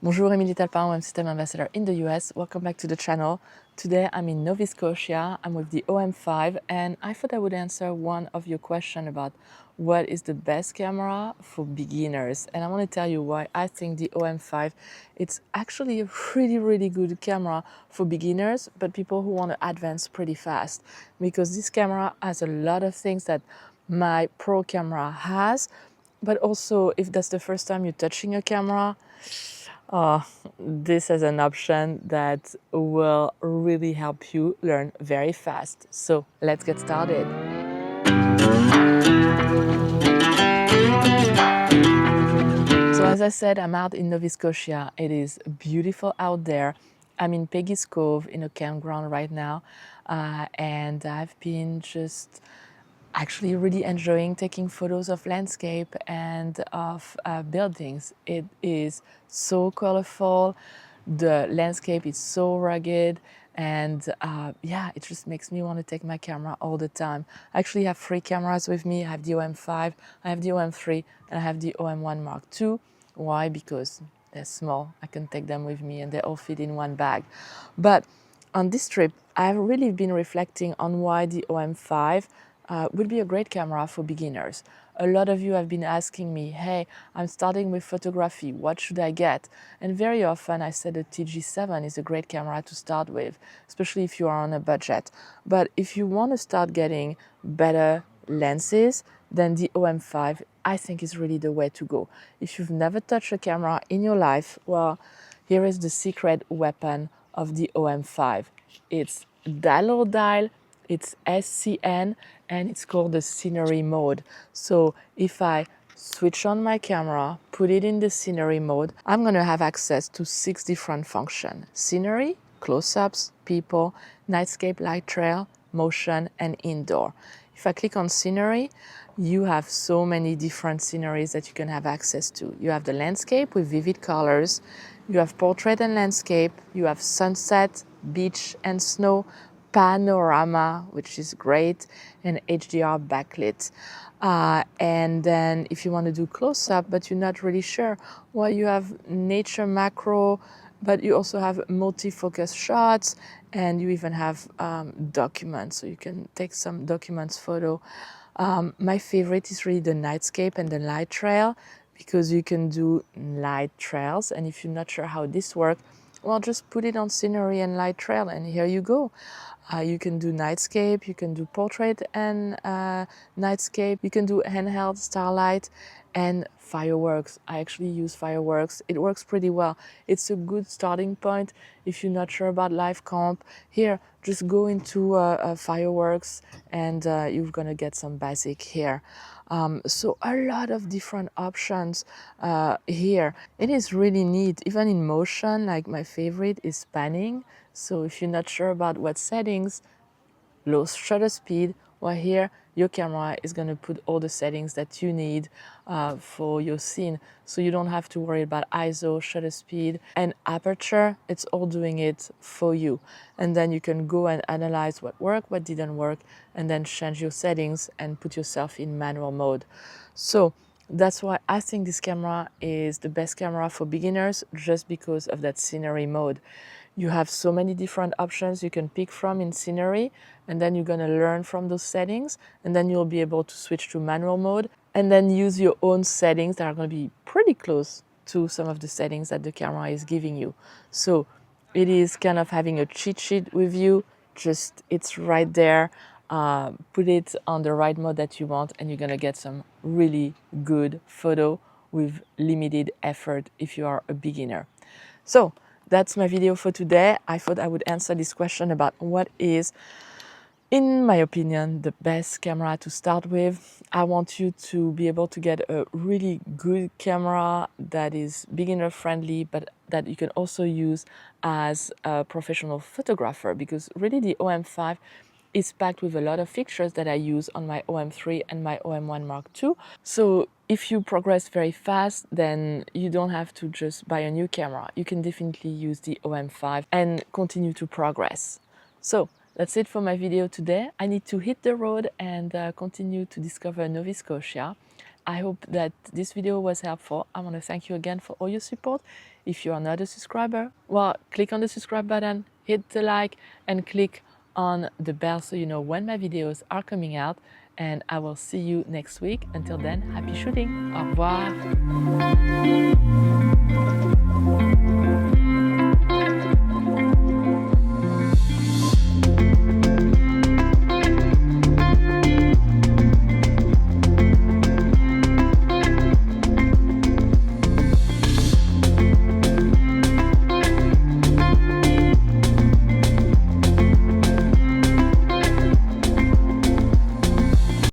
Bonjour, Emilie Talpin, OM System Ambassador in the US. Welcome back to the channel. Today I'm in Nova Scotia. I'm with the OM5 and I thought I would answer one of your questions about what is the best camera for beginners. And I want to tell you why I think the OM5 it's actually a really good camera for beginners, but people who want to advance pretty fast, because this camera has a lot of things that my pro camera has, but also if that's the first time you're touching a camera, this is an option that will really help you learn very fast. So let's get started. So as I said, I'm out in Nova Scotia. It is beautiful out there. I'm in Peggy's Cove in a campground right now, and I've been just actually really enjoying taking photos of landscape and of buildings. It is so colorful. The landscape is so rugged, and yeah, it just makes me want to take my camera all the time. I actually have three cameras with me. I have the OM5, I have the OM3, and I have the OM1 Mark II. Why? Because they're small. I can take them with me and they all fit in one bag. But on this trip, I've really been reflecting on why the OM5 would be a great camera for beginners. A lot of you have been asking me, hey, I'm starting with photography, what should I get? And very often I said the TG7 is a great camera to start with, especially if you are on a budget. But if you want to start getting better lenses, then the OM5 I think is really the way to go. If you've never touched a camera in your life, well, here is the secret weapon of the OM5. It's that little dial, it's SCN, and it's called the scenery mode. So if I switch on my camera, put it in the scenery mode, I'm going to have access to 6 different functions: scenery, close-ups, people, nightscape, light trail, motion, and indoor. If I click on scenery, you have so many different sceneries that you can have access to. You have the landscape with vivid colors, you have portrait and landscape, you have sunset, beach and snow, panorama, which is great, and HDR backlit. And then if you want to do close-up, but you're not really sure, well, you have nature macro, but you also have multi-focus shots, and you even have documents, so you can take some documents photo. My favorite is really the nightscape and the light trail, because you can do light trails, and if you're not sure how this works, well, just put it on scenery and light trail, and here you go. You can do nightscape, you can do portrait and nightscape, you can do handheld, starlight, and fireworks. I actually use fireworks. It works pretty well. It's a good starting point if you're not sure about live comp. Here, just go into fireworks and you're gonna get some basic here. So a lot of different options here. It is really neat. Even in motion, like my favorite is panning. So if you're not sure about what settings, low shutter speed, well, here your camera is going to put all the settings that you need for your scene, so you don't have to worry about ISO, shutter speed, and aperture. It's all doing it for you, and then you can go and analyze what worked, what didn't work, and then change your settings and put yourself in manual mode. So that's why I think this camera is the best camera for beginners, just because of that scenery mode. You have so many different options you can pick from in scenery, and then you're going to learn from those settings, and then you'll be able to switch to manual mode and then use your own settings that are going to be pretty close to some of the settings that the camera is giving you. So it is kind of having a cheat sheet with you. Just it's right there. Put it on the right mode that you want, and you're going to get some really good photo with limited effort if you are a beginner. So that's my video for today. I thought I would answer this question about what is, in my opinion, the best camera to start with. I want you to be able to get a really good camera that is beginner friendly, but that you can also use as a professional photographer, because really the OM5 is packed with a lot of features that I use on my OM3 and my OM1 Mark II. So if you progress very fast, then you don't have to just buy a new camera. You can definitely use the OM5 and continue to progress. So that's it for my video today. I need to hit the road and continue to discover Nova Scotia. I hope that this video was helpful. I want to thank you again for all your support. If you are not a subscriber, well, click on the subscribe button, hit the like, and click on the bell so you know when my videos are coming out. And I will see you next week. Until then, happy shooting. Au revoir.